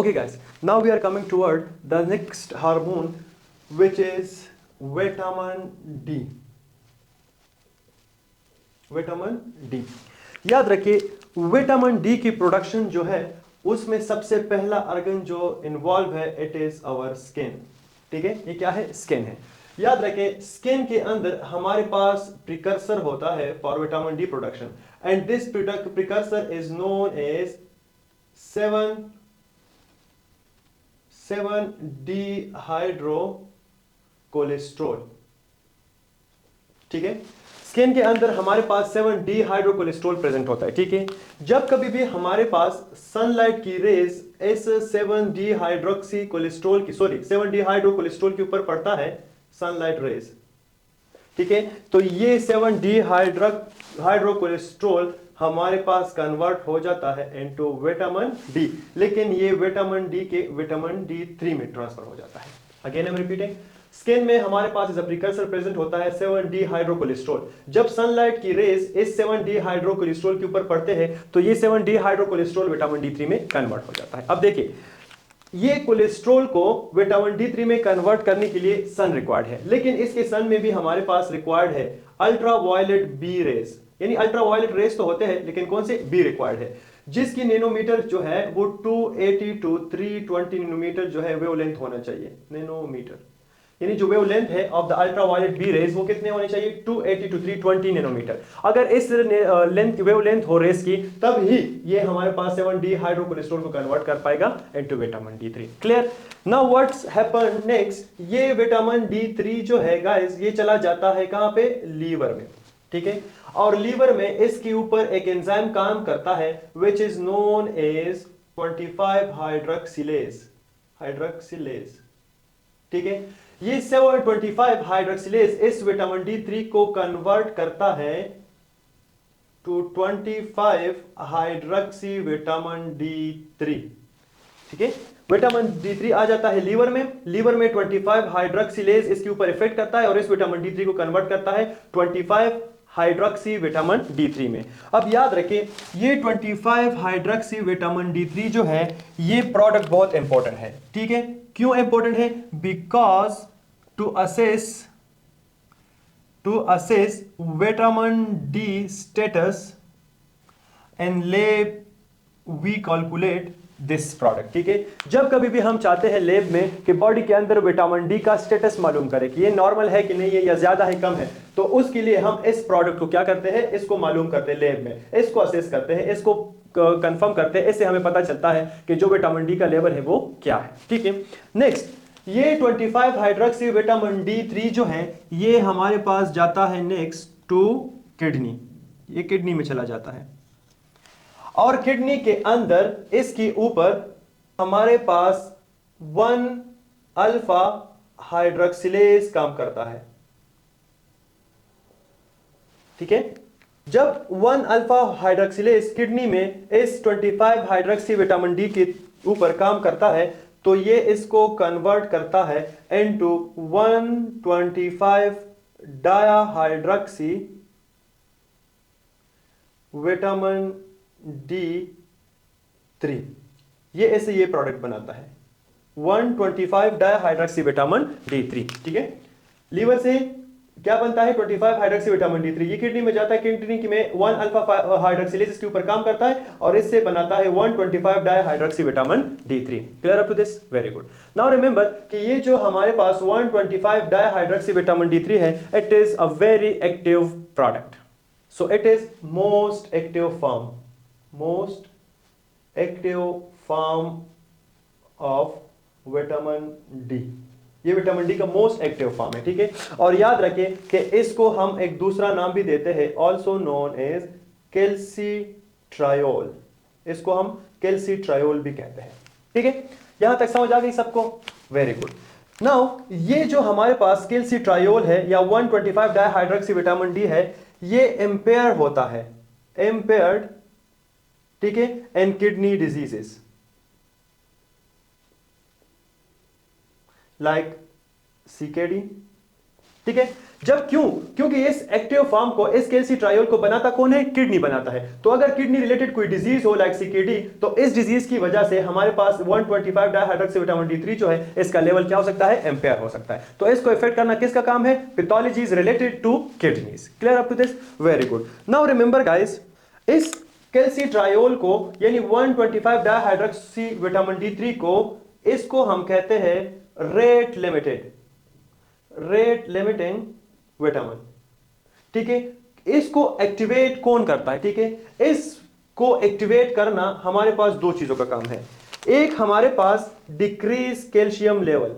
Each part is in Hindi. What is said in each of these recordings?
Okay guys, now we are coming toward the next hormone which is vitamin D. Vitamin D, याद रखिए विटामिन डी की प्रोडक्शन जो है उसमें सबसे पहला ऑर्गन जो इन्वॉल्व है इट इज आवर स्किन। ठीक है, ये क्या है? स्किन है। याद रखें स्किन के अंदर हमारे पास प्रिकर्सर होता है for vitamin D production and this precursor is known as 7-डी हाइड्रोकोलेस्ट्रॉल। ठीक है, स्किन के अंदर हमारे पास 7-डी हाइड्रोकोलेस्ट्रॉल प्रेजेंट होता है। ठीक है, जब कभी भी हमारे पास सनलाइट की रेज इस 7-डी हाइड्रोकोलेस्ट्रॉल के ऊपर पड़ता है, सनलाइट रेज, ठीक है, तो ये 7-डी हाइड्रोकोलेस्ट्रॉल हमारे पास कन्वर्ट हो जाता है इनटू विटामिन डी, लेकिन ये विटामिन डी के विटामिन डी3 में ट्रांसफर हो जाता है। Again I am repeating, skin में हमारे पास इज अ प्रिकर्सर प्रेजेंट होता है 7-डी हाइड्रोकोलेस्ट्रॉल। जब सनलाइट की रेज इस 7-डी हाइड्रोकोलेस्ट्रॉल के ऊपर पड़ते हैं तो ये 7-डी हाइड्रोकोलेस्ट्रॉल विटामिन डी3 में कन्वर्ट हो जाता है। अब देखिए ये कोलेस्ट्रॉल को विटामिन डी3 में कन्वर्ट करने के लिए सन रिक्वायर्ड है, लेकिन इसके सन में भी हमारे पास रिक्वायर्ड है अल्ट्रावायलेट बी रेज, यानी अल्ट्रावायलेट रेज तो होते हैं लेकिन कौन से? बी रिक्वायर्ड है, जिसकी नैनोमीटर जो है वो 280 to 320 नैनोमीटर जो है वेवलेंथ होना चाहिए। नैनोमीटर यानी जो वेवलेंथ है of the ultraviolet B rays वो कितने होने चाहिए? 280 to 320 नैनोमीटर। अगर इस लेंथ वेवलेंथ हो रेज की तब ही ये हमारे पास 7-डी हाइड्रोकोलेस्ट्रॉल को कन्वर्ट कर पाएगा into vitamin D three. Clear? Now what's happen next, ये विटामिन डी3 जो है गाइस ये चला जाता है कहां पे? लीवर में। ठीक है, और लीवर में इसके ऊपर एक एंजाइम काम करता है which is known as 25 hydroxylase. ठीक है, ये 725 हाइड्रोक्सिलेज इस विटामिन डी3 को कन्वर्ट करता है टू 25 हाइड्रोक्सी विटामिन डी3। ठीक है, विटामिन डी3 आ जाता है लीवर में, लीवर में 25 हाइड्रोक्सिलेज इसके ऊपर इफेक्ट करता है और इस विटामिन डी3 को कन्वर्ट करता है 25 हाइड्रोक्सी विटामिन डी3 में। अब याद रखें ये 25 हाइड्रोक्सी विटामिन डी3 जो है ये प्रोडक्ट बहुत इंपॉर्टेंट है। ठीक है, क्यों इंपॉर्टेंट है? Because to assess vitamin D status in lab we calculate this product. ठीक है, जब कभी भी हम चाहते हैं लैब में कि बॉडी के अंदर विटामिन डी का स्टेटस मालूम करें कि ये नॉर्मल है कि नहीं है या ज्यादा है कम है, तो उसके लिए हम इस प्रोडक्ट को क्या करते हैं? इसको मालूम करते हैं लैब में, इसको असेस करते हैं, इसको कंफर्म करते हैं, इससे हमें पता चलता है कि जो विटामिन डी का लेवल है वो क्या है। ठीक है, नेक्स्ट ये 25 हाइड्रोक्सी विटामिन डी3 जो है ये हमारे पास जाता है नेक्स्ट टू किडनी, ये किडनी में चला जाता है और किडनी के अंदर इसके ऊपर हमारे पास 1 अल्फा हाइड्रोक्सिलेज काम करता है। ठीक है, जब 1 अल्फा हाइड्रोक्सिलेज किडनी में इस 25 हाइड्रोक्सी विटामिन डी के ऊपर काम करता है तो ये इसको कन्वर्ट करता है इनटू 125 डायाहाइड्रोक्सी विटामिन डी3, ये ऐसे ये प्रोडक्ट बनाता है 125 डायाहाइड्रोक्सी विटामिन डी3। ठीक है, लीवर से क्या बनता है? 25 हाइड्रोक्सी विटामिन डी3, ये किडनी में जाता है, किडनी में 1 अल्फा हाइड्रोक्सिलेज इसके ऊपर काम करता है और इससे बनाता है 125 dihydroxy vitamin D three. Clear up to this? Very good. Now remember कि ये जो हमारे पास 125 डाइहाइड्रोक्सी विटामिन डी3 है it is a very active product, so it is most active form of vitamin D. ये विटामिन डी का मोस्ट एक्टिव फॉर्म है। ठीक है, और याद रखें कि इसको हम एक दूसरा नाम भी देते हैं ऑल्सो नोन एज कैल्सीट्रायोल, इसको हम कैल्सीट्रायोल भी कहते हैं। ठीक है, यहां तक समझ आ गई सबको? Very good. नाउ ये जो हमारे पास कैल्सीट्रायोल है या 125 डाइहाइड्रोक्सी विटामिन डी है ये इंपेयर होता है, इंपेयर्ड, ठीक है, इन किडनी डिजीजेस like CKD, ठीक है। जब क्यों? क्योंकि इस एक्टिव फॉर्म को, इस कैल्सी ट्रायोल को बनाता कौन है? किडनी बनाता है। तो अगर किडनी रिलेटेड कोई डिजीज हो लाइक सीकेडी, तो इस डिजीज की वजह से हमारे पास 125 डाइहाइड्रोक्सी विटामिन D3 जो है इसका लेवल क्या हो सकता है? एम्पेयर हो सकता है। तो इसको इफेक्ट करना किसका काम है? Pathologies related to kidneys. Clear up to this? Very good. Now remember guys, इस कैल्सी ट्रायोल को यानी 125 डाइहाइड्रोक्सी विटामिन D3 को, इसको हम कहते हैं रेट लिमिटिंग विटामिन। ठीक है। इसको एक्टिवेट कौन करता है? ठीक है, इसको एक्टिवेट करना हमारे पास दो चीजों का काम है। एक हमारे पास डिक्रीज कैल्शियम लेवल,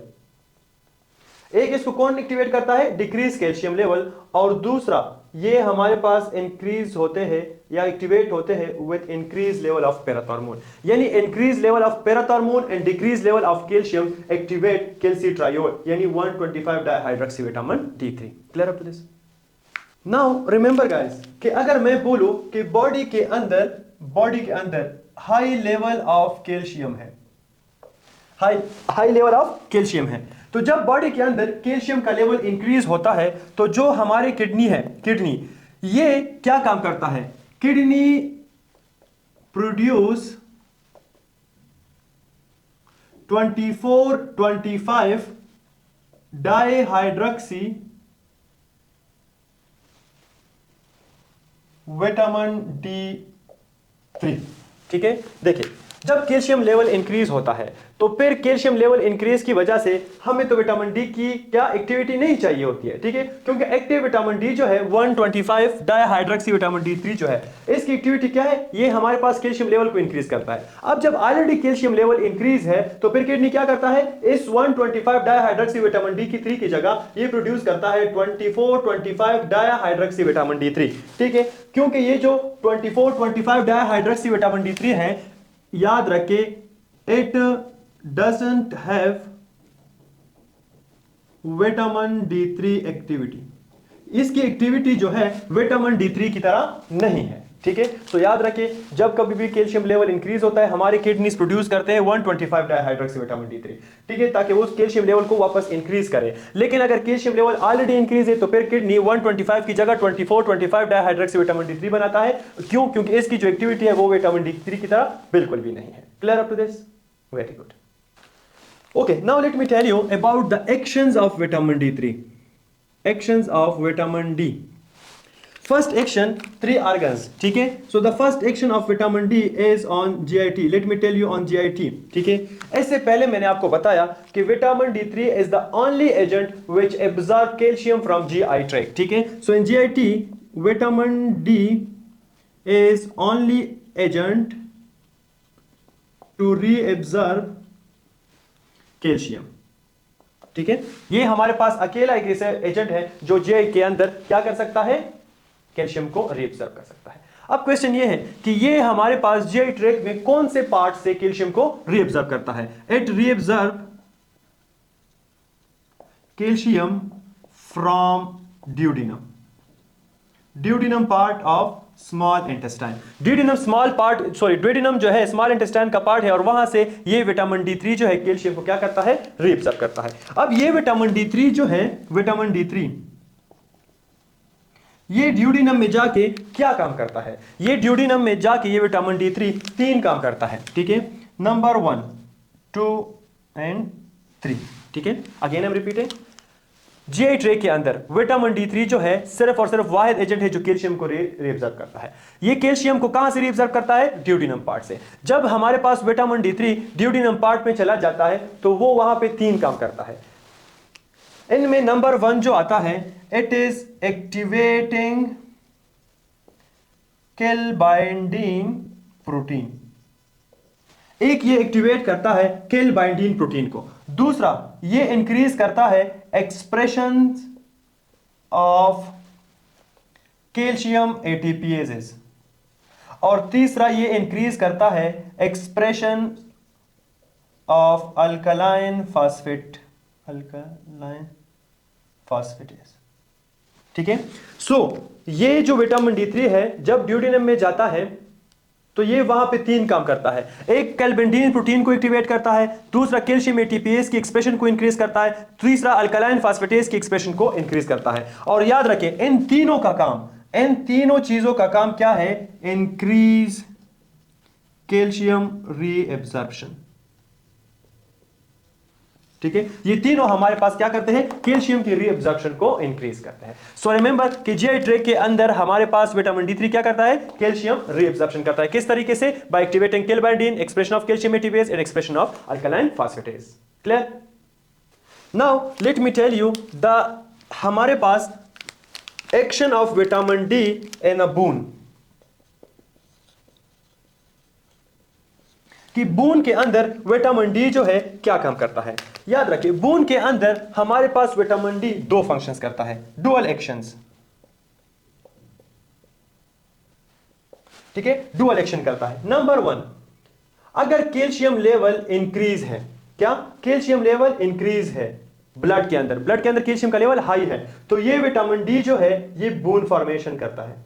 एक इसको कौन एक्टिवेट करता है? Decrease calcium level. और दूसरा ये हमारे पास इंक्रीज होते हैं या एक्टिवेट होते हैं with increase level of parathormone, यानी increase level of parathormone and decrease level of calcium activate calcitriol यानी 125 dihydroxy vitamin D3। Clear up to this? Now remember guys कि अगर मैं बोलूं कि बॉडी के अंदर हाई लेवल ऑफ कैल्शियम है, हाई लेवल ऑफ कैल्शियम है, तो जब बॉडी के अंदर कैल्शियम का लेवल इंक्रीज होता है तो जो हमारी किडनी ये क्या काम करता है? Kidney produce 24-25 dihydroxy vitamin D3। ठीक है। देखिए, जब कैल्शियम लेवल इंक्रीज होता है तो फिर कैल्शियम लेवल इंक्रीज की वजह से हमें तो विटामिन डी की क्या एक्टिविटी नहीं चाहिए होती है। ठीक है, क्योंकि एक्टिव विटामिन डी जो है 125 डाइहाइड्रोक्सी विटामिन D3 जो है, इसकी एक्टिविटी क्या है? ये हमारे पास कैल्शियम लेवल को इंक्रीज करता है। अब जब ऑलरेडी कैल्शियम लेवल इंक्रीज है तो फिर किडनी क्या करता है? इस 125 डाइहाइड्रोक्सी विटामिन D3 की जगह ये प्रोड्यूस करता है 24-25 डाइहाइड्रोक्सी विटामिन D3। ठीक है, क्योंकि ये जो 24-25 डाइहाइड्रोक्सी विटामिन D3 है, याद रखे, it doesn't have vitamin D3 activity. इसकी एक्टिविटी जो है विटामिन D3 की तरह नहीं है। ठीक है, तो याद रखिए, जब कभी भी कैल्शियम लेवल इंक्रीज होता है हमारे किडनीज प्रोड्यूस करते हैं 125 डाइहाइड्रोक्सी विटामिन D3। ठीक है, ताकि वो उस कैल्शियम लेवल को वापस इंक्रीज करे। लेकिन अगर कैल्शियम लेवल ऑलरेडी इंक्रीज है तो फिर किडनी 125 की जगह 24-25 डाइहाइड्रोक्सी विटामिन D3 बनाता है। क्यों? क्योंकि इसकी जो एक्टिविटी है वो विटामिन D3 की तरह बिल्कुल भी नहीं है। Clear up to this? Very good. Okay, now let me tell you about the actions of vitamin D3. Actions of vitamin D. First action, 3 organs. ठीक है? So the first action of vitamin D is on GIT. Let me tell you on GIT. ठीक है? इससे पहले मैंने आपको बताया कि vitamin D3 is the only agent which absorb calcium from GI tract. ठीक है? So in GIT, vitamin D is only agent to reabsorb calcium. ठीक है, ये हमारे पास अकेला एक ऐसा एजेंट है जो जीआई के अंदर क्या कर सकता है? कैल्शियम को रीअब्सॉर्ब कर सकता है। अब क्वेश्चन ये है कि ये हमारे पास जीआई ट्रैक्ट में कौन से पार्ट से कैल्शियम को रीअब्सॉर्ब करता है? It reabsorb calcium from duodenum part of small intestine. Duodenum जो है स्मॉल इंटेस्टाइन का पार्ट है और वहां से ये विटामिन D3 जो है कैल्शियम को क्या करता है? रीअब्सॉर्ब करता है। अब ये विटामिन D3 जो है, विटामिन D3 ये ड्यूडिनम में जाके क्या काम करता है? ये ड्यूडिनम में जाके ये विटामिन D3 तीन काम करता है। ठीक है, नंबर 1, 2 एंड 3। ठीक है, again I am repeating, GI tract के अंदर विटामिन D3 जो है सिर्फ और सिर्फ वाहिद एजेंट है जो कैल्शियम को रीअब्सॉर्ब करता है। ये कैल्शियम को कहां से रीअब्सॉर्ब करता है? ड्यूडिनम पार्ट से। जब हमारे पास विटामिन D3 ड्यूडिनम पार्ट में चला जाता है तो वो वहां पे तीन काम करता है। इनमें नंबर 1 जो आता है, it is activating kill binding protein. एक ये एक्टिवेट करता है किल बाइंडिंग प्रोटीन को। दूसरा, ये इंक्रीज करता है एक्सप्रेशन ऑफ कैल्शियम एटीपीएजेस। और तीसरा, ये इंक्रीज करता है एक्सप्रेशन ऑफ अल्कलाइन फॉस्फेटेज। ठीक है, सो ये जो विटामिन D3 है जब ड्यूडिनम में जाता है तो ये वहां पे 3 काम करता है। एक कैल्बिंडीन प्रोटीन को एक्टिवेट करता है, दूसरा कैल्शियम एटीपीएस की एक्सप्रेशन को इंक्रीज करता है, तीसरा अल्कलाइन फास्फेटेज की एक्सप्रेशन को इंक्रीज करता है। और याद रखें इन तीनों चीजों का काम क्या है? Increase calcium reabsorption. ठीक है, ये तीनों हमारे पास क्या करते हैं? कैल्शियम की रीअब्जॉर्प्शन को इंक्रीज करते हैं। सो रिमेंबर कि जीआई ट्रैक्ट के अंदर हमारे पास विटामिन डी3 क्या करता है? कैल्शियम रीअब्जॉर्प्शन करता है। किस तरीके से? By activating calbindin, expression of calcium ATPase and expression of alkaline phosphatase. Clear? Now let me tell you the हमारे पास action of vitamin D in a bone, कि बून के अंदर विटामिन डी जो है क्या काम करता है। याद रखिए बून के अंदर हमारे पास विटामिन डी 2 फंक्शंस करता है, डुअल एक्शंस। ठीक है, डुअल एक्शन करता है। नंबर 1, अगर कैल्शियम लेवल इंक्रीज है, क्या कैल्शियम लेवल इंक्रीज है ब्लड के अंदर कैल्शियम का लेवल हाई है, तो ये विटामिन डी जो है ये बून फॉर्मेशन करता है।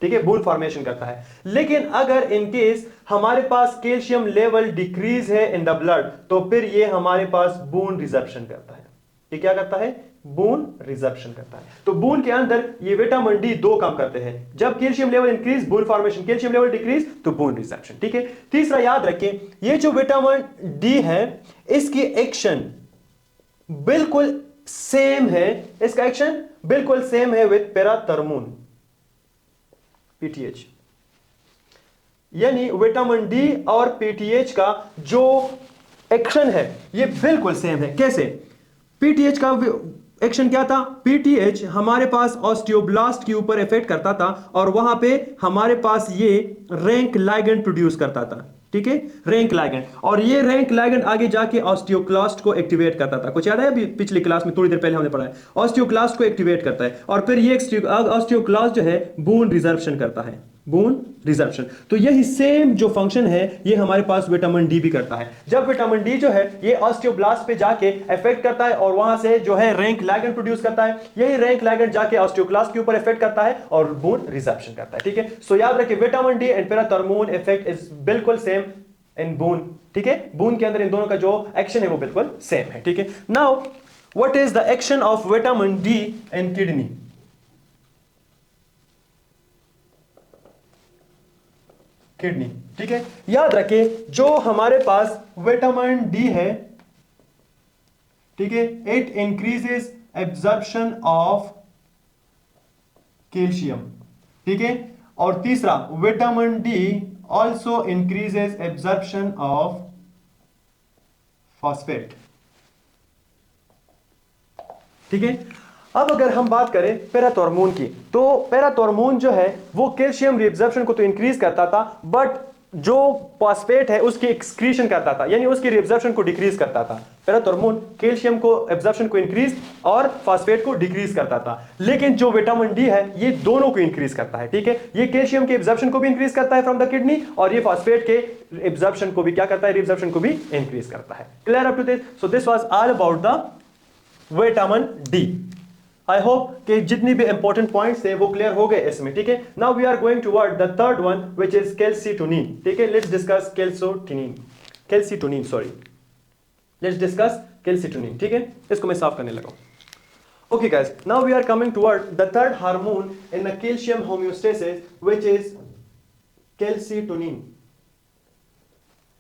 ठीक है, बून फॉर्मेशन करता है। लेकिन अगर इन केस हमारे पास कैल्शियम लेवल डिक्रीज है इन द ब्लड, तो फिर ये हमारे पास बून रिजर्प्शन करता है। ये क्या करता है? बून रिजर्प्शन करता है। तो बून के अंदर ये विटामिन डी 2 काम करते हैं। जब कैल्शियम लेवल इंक्रीज बून फॉर्मेशन, कैल्शियम लेवल डिक्रीज तो बून रिजर्प्शन। ठीक है, तीसरा याद रखें ये जो विटामिन डी है इसकी एक्शन बिल्कुल सेम है, इसका एक्शन बिल्कुल सेम है विद पैराथर्मोन, पीटीएच। यानी विटामिन डी और पीटीएच का जो एक्शन है ये बिल्कुल सेम है। कैसे? पीटीएच का एक्शन क्या था? पीटीएच हमारे पास ऑस्टियोब्लास्ट के ऊपर इफेक्ट करता था और वहां पे हमारे पास ये रैंक लाइगेंड प्रोड्यूस करता था। ठीक है, रैंक लाइगेंड, और ये रैंक लाइगेंड आगे जाके ऑस्टियोक्लास्ट को एक्टिवेट करता था। कुछ याद है? अभी पिछली क्लास में थोड़ी देर पहले हमने पढ़ा है, ऑस्टियोक्लास्ट को एक्टिवेट करता है और फिर ये ऑस्टियोक्लास्ट जो है बून रिजर्प्शन करता है, बून रिजर्प्शन। तो यही सेम जो फंक्शन है ये हमारे पास विटामिन डी भी करता है। जब विटामिन डी जो है ये ऑस्टियोब्लास्ट पे जाके इफेक्ट करता है और वहां से जो है रैंक लाइगेंड प्रोड्यूस करता है, यही रैंक लाइगेंड जाके ऑस्टियोक्लास्ट के ऊपर इफेक्ट करता है और बून रिजर्प्शन करता है। ठीक है, सो याद रखिए vitamin D and parathormone effect is बिल्कुल सेम इन बून। ठीक है, बून के अंदर इन दोनों का जो एक्शन है वो बिल्कुल सेम है। ठीक है, now what is the action of vitamin D in kidney? Kidney. ठीक है, याद रखें जो हमारे पास विटामिन डी है, ठीक है, it increases absorption of calcium. ठीक है, और तीसरा vitamin D also increases absorption of phosphate. ठीक है, अब अगर हम बात करें पैराथॉर्मोन की, तो पैराथॉर्मोन जो है वो कैल्शियम रिएब्जॉर्प्शन को तो इंक्रीज करता था, बट जो फॉस्फेट है उसकी एक्सक्रीशन करता था, यानी उसकी रिएब्जॉर्प्शन को डिक्रीज करता था। पैराथॉर्मोन कैल्शियम को एब्जॉर्प्शन को इंक्रीज और फॉस्फेट को डिक्रीज करता था, लेकिन जो विटामिन डी है ये दोनों को इंक्रीज करता है। ठीक है, ये कैल्शियम के एब्जॉर्प्शन को भी इंक्रीज करता है फ्रॉम द किडनी और ये फॉस्फेट के एब्जॉर्प्शन को भी क्या करता है? रिएब्जॉर्प्शन को भी इंक्रीज करता है। Clear up to this? So this was all about the vitamin D. I hope कि जितनी भी इंपॉर्टेंट पॉइंट्स थे वो क्लियर हो गए इसमें। ठीक है, now we are going toward the third one which is calcitonin. ठीक है, let's discuss calcitonin sorry, let's discuss calcitonin. ठीक है, इसको मैं साफ करने लगा। Okay guys, now we are coming toward the third hormone in the calcium homeostasis which is calcitonin.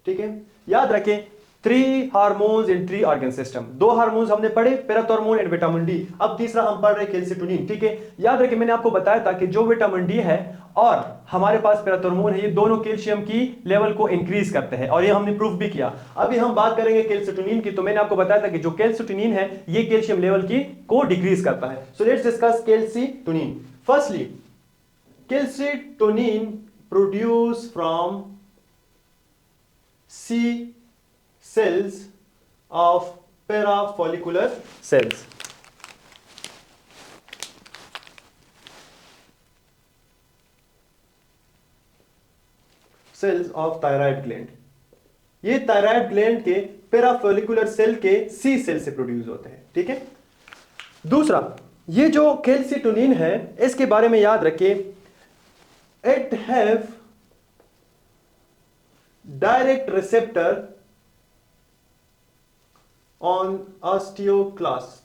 ठीक है, याद रखें 3 hormones in 3 organ system. 2 hormones हमने पढ़े, पैराथॉर्मोन एंड विटामिन डी। अब तीसरा हम पढ़ रहे कैल्सिटोनिन। ठीक है, याद रखें मैंने आपको बताया था कि जो विटामिन डी है और हमारे पास पैराथॉर्मोन है ये दोनों कैल्शियम की लेवल को इंक्रीज करते हैं और ये हमने प्रूफ भी किया। अभी हम बात करेंगे कैल्सिटोनिन की, तो मैंने आपको बताया था कि जो कैल्सिटोनिन है ये कैल्शियम लेवल की को डिक्रीज करता है। So let's discuss calcitonin. Firstly calcitonin produce from C cells of parafollicular cells. Cells of thyroid gland. ये थायराइड ग्लैंड के पैराफोलिकुलर सेल के सी सेल से प्रोड्यूस होते हैं। ठीक है, दूसरा ये जो कैल्सिटोनिन है इसके बारे में याद रखिए it have direct receptor on osteoclast,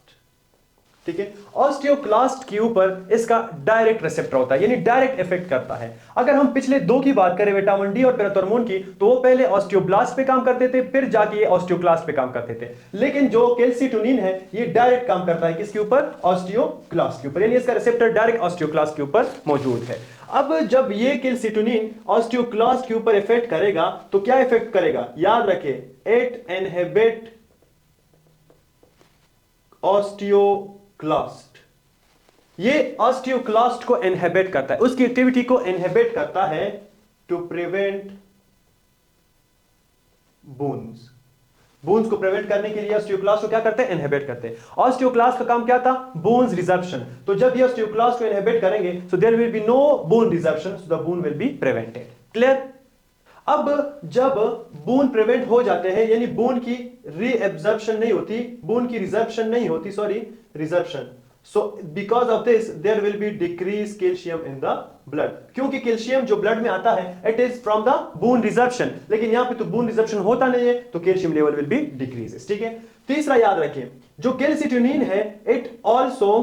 ठीक है। ऑस्टियोक्लास्ट के ऊपर इसका डायरेक्ट रिसेप्टर होता है, यानी डायरेक्ट इफेक्ट करता है। अगर हम पिछले दो की बात करें, विटामिन डी और पैराथॉर्मोन की, तो वो पहले ऑस्टियोब्लास्ट पे काम करते थे, फिर जाके ये ऑस्टियोक्लास्ट पे काम करते थे। लेकिन जो कैल्सिटोनिन है ये डायरेक्ट काम करता है किसके ऊपर? ऑस्टियोक्लास्ट के ऊपर, यानी इसका रिसेप्टर डायरेक्ट ऑस्टियोक्लास्ट के ऊपर मौजूद है। अब जब ये कैल्सिटोनिन ऑस्टियोक्लास्ट के ऊपर इफेक्ट करेगा तो क्या इफेक्ट करेगा? याद रखें, इट इनहिबिट ऑस्टियोक्लास्ट, ये ऑस्टियोक्लास्ट को इनहिबिट करता है, उसकी एक्टिविटी को इनहिबिट करता है टू प्रिवेंट बोन्स। बोन्स को प्रिवेंट करने के लिए ऑस्टियोक्लास्ट को क्या करते हैं? इनहिबिट करते हैं। ऑस्टियोक्लास्ट का काम क्या था? Bones resorption. तो जब ये ऑस्टियोक्लास्ट को इनहिबिट करेंगे so there will be no bone resorption, so the bone will be prevented. Clear? अब जब बोन प्रिवेंट हो जाते हैं, यानी बोन की रीएब्जॉर्प्शन नहीं होती, बोन की रिजर्प्शन नहीं होती, sorry resorption, so because of this there will be decrease calcium in the blood, क्योंकि कैल्शियम जो ब्लड में आता है it is from the bone resorption, लेकिन यहां पे तो बोन रिजर्प्शन होता नहीं है, तो calcium level will be decreases. ठीक है। तीसरा याद रखिए, जो कैल्सिटोनिन है it also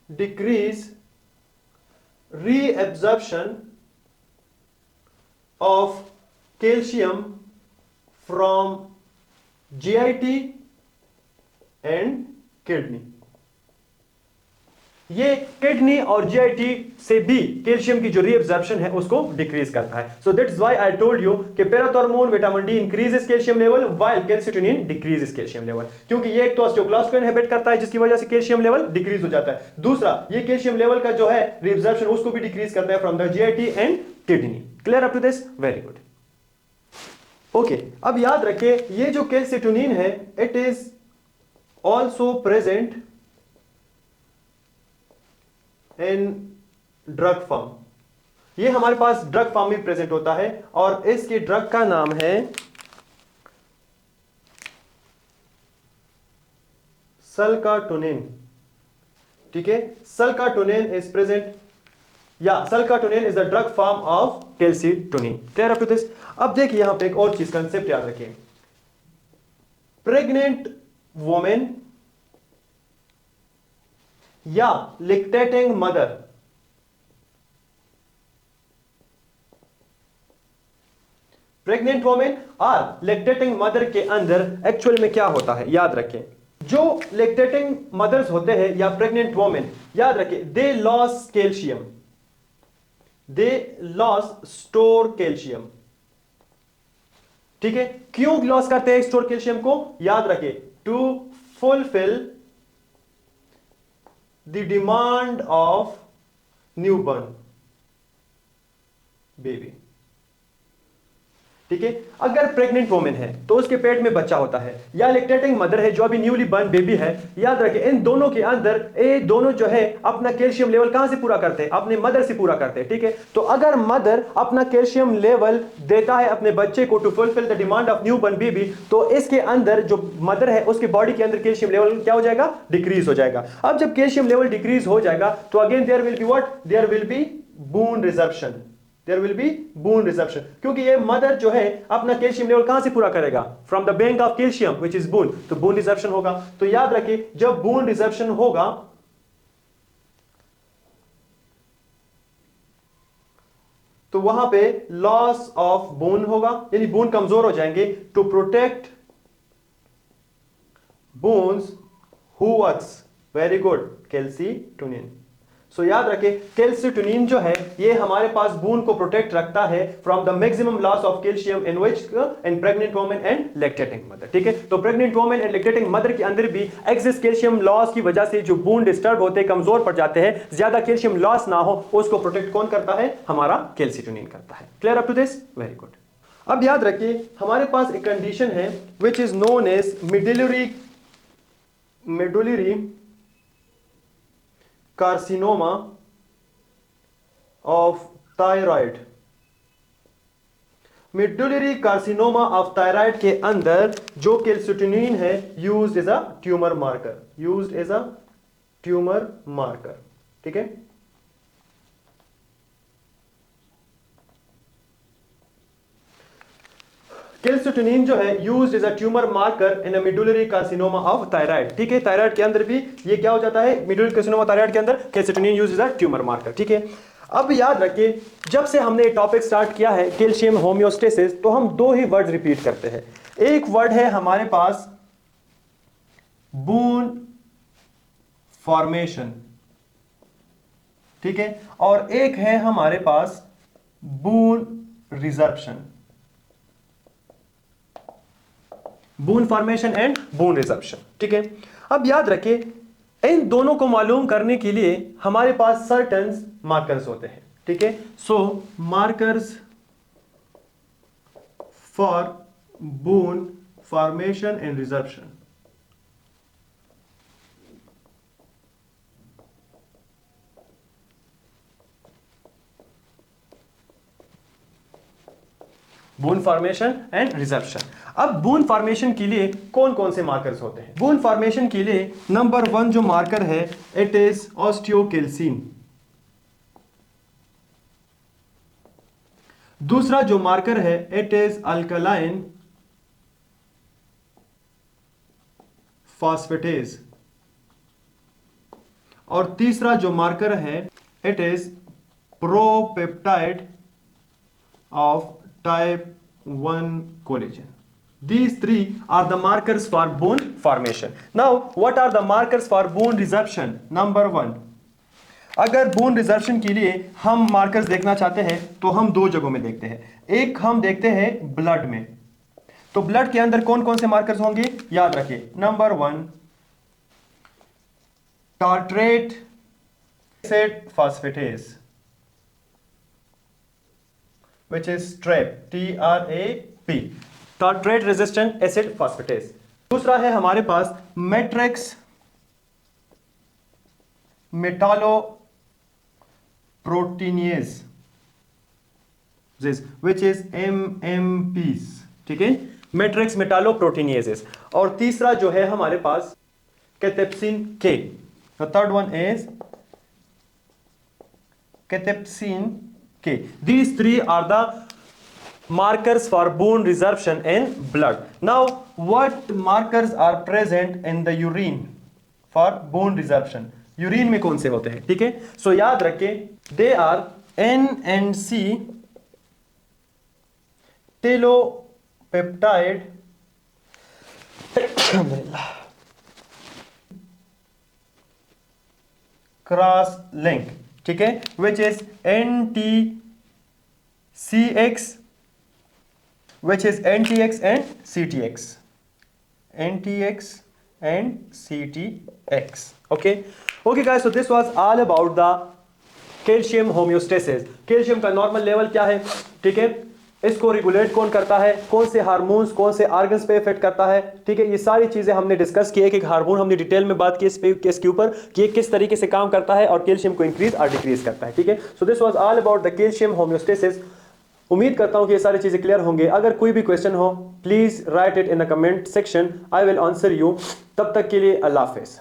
decrease reabsorption of calcium from GIT and kidney। ये किडनी और जीआईटी से भी कैल्शियम की जो रीअब्जॉर्प्शन है उसको डिक्रीज करता है। So that's why I told you कि parathormone vitamin D increases calcium level while calcitonin decreases calcium level, क्योंकि ये एक तो ऑस्टियोक्लास्ट को इनहिबिट करता है जिसकी वजह से कैल्शियम लेवल डिक्रीज हो जाता है, दूसरा ये कैल्शियम लेवल का जो है रीअब्जॉर्प्शन उसको भी डिक्रीज करता है from the GIT and kidney. Clear up to this? Very good. Okay, अब याद रखिए ये जो कैल्सिटोनिन है it is also present in drug form, ये हमारे पास ड्रग फॉर्म में प्रेजेंट होता है और इसके ड्रग का नाम है सल्काटोनिन। ठीक है, सल्काटोनिन इज प्रेजेंट, या salcatonin is the drug form of calcitonin. Clear up to this? अब देखिए यहां पे एक और चीज कंसेप्ट याद रखिए, प्रेग्नेंट वुमेन या लैक्टेटिंग मदर, प्रेग्नेंट वुमेन और लैक्टेटिंग मदर के अंदर एक्चुअल में क्या होता है? याद रखें, जो लैक्टेटिंग मदर्स होते हैं या प्रेग्नेंट वुमेन, याद रखें दे लॉस कैल्शियम, दे लॉस स्टोर कैल्शियम। ठीक है, क्यों लॉस करते हैं स्टोर कैल्शियम को? याद रखें, to fulfil the demand of newborn baby। ठीक है, अगर प्रेग्नेंट वुमेन है तो उसके पेट में बच्चा होता है, या लैक्टेटिंग मदर है जो अभी न्यूली बर्न बेबी है, याद रखें इन दोनों के अंदर ये दोनों जो है अपना कैल्शियम लेवल कहां से पूरा करते हैं? अपने मदर से पूरा करते हैं। ठीक है, तो अगर मदर अपना कैल्शियम लेवल देता है अपने बच्चे को to fulfil the demand of newborn baby, तो इसके अंदर जो मदर है उसके बॉडी के अंदर कैल्शियम लेवल क्या हो जाएगा? डिक्रीज हो जाएगा। अब जब कैल्शियम लेवल डिक्रीज हो जाएगा तो again there will be what? There will be bone resorption, there will be bone resorption, क्योंकि ये मदर जो है अपना कैल्शियम लेवल कहां से पूरा करेगा? From the bank of calcium which is bone, तो बोन रिजर्प्शन होगा। तो याद रखिए जब बोन रिजर्प्शन होगा तो वहां पे लॉस ऑफ बोन होगा, यानी बोन कमजोर हो जाएंगे। To protect bones who works, very good, calcitonin. सो याद रखें कैल्सिटोनिन जो है ये हमारे पास बोन को प्रोटेक्ट रखता है from the maximum loss of calcium in which in pregnant women and lactating mother. ठीक है, तो pregnant women and lactating mother के अंदर भी एक्सेस कैल्शियम लॉस की वजह से जो बोन डिस्टर्ब होते हैं, कमजोर पड़ जाते हैं, ज्यादा कैल्शियम लॉस ना हो, उसको प्रोटेक्ट कौन करता है? हमारा कैल्सिटोनिन करता है। Clear up to this? Very good. अब याद रखिए हमारे पास एक कंडीशन है which is known as medullary carcinoma of thyroid. Medullary carcinoma of thyroid के अंदर जो कैल्सिटोनिन है used as a tumour marker, used as a tumour marker. ठीक है, कैल्सिटोनिन जो है used as a tumour marker in a medullary carcinoma of thyroid. ठीक है, थायराइड के अंदर भी ये क्या हो जाता है, मेडुलरी कार्सिनोमा थायराइड के अंदर calcitonin used as a tumour marker. ठीक है, अब याद रखिए जब से हमने ये टॉपिक स्टार्ट किया है कैल्शियम होम्योस्टेसिस, तो हम दो ही वर्ड रिपीट करते हैं। एक वर्ड है हमारे पास बोन फॉर्मेशन, ठीक है, और एक है हमारे पास bone resorption. Bone formation and bone resorption. ठीक है, अब याद रखिए इन दोनों को मालूम करने के लिए हमारे पास सर्टेन मार्कर्स होते हैं। ठीक है, so markers for bone formation and resorption. Bone formation and resorption. अब बोन फॉर्मेशन के लिए कौन कौन से मार्कर्स होते हैं? बोन फॉर्मेशन के लिए नंबर 1 जो मार्कर है इट इज ऑस्टियोकैल्सिन। दूसरा जो मार्कर है इट इज अल्कलाइन फॉस्फेटेज। और तीसरा जो मार्कर है it is propeptide of type 1 collagen. These three are the markers for bone formation. Now, what are the markers for bone resorption? Number 1, अगर bone resorption के लिए हम मार्कर्स देखना चाहते हैं तो हम दो जगहों में देखते हैं। एक हम देखते हैं ब्लड में, तो ब्लड के अंदर कौन कौन से मार्कर्स होंगे याद रखिए। Number 1 tartrate acid phosphatase which is TRAP, TRAP, tartrate resistant acid phosphatase। दूसरा है हमारे पास matrix metalloproteinase which is MMPs। ठीक है, मैट्रिक्स मेटालोप्रोटीनेजेस। और तीसरा जो है हमारे पास cathepsin K। The third one is cathepsin K. These three are the markers for bone resorption in blood. Now, what markers are present in the urine for bone resorption? Urine में कौन से होते हैं? ठीक है, so याद रखें they are N and C telepeptide cross link, ठीक है, which is NTCX, which is NTX and CTX, NTX and CTX। okay guys, so this was all about the calcium homeostasis। Calcium का नॉर्मल लेवल क्या है, ठीक है, इसको रेगुलेट कौन करता है, कौन से हार्मोन्स कौन से ऑर्गन्स पे इफेक्ट करता है। ठीक है, ये सारी चीजें हमने डिस्कस की है कि हार्मोन हमने डिटेल में बात की इसके ऊपर कि ये किस तरीके से काम करता है और कैल्शियम को इंक्रीज और डिक्रीज करता है। ठीक है, सो this was all about the calcium homeostasis. उम्मीद करता हूं कि ये सारी चीजें क्लियर होंगे। अगर कोई भी क्वेश्चन हो please right it in the comment section, I will answer you. तब तक के लिए अल्लाह हाफिज।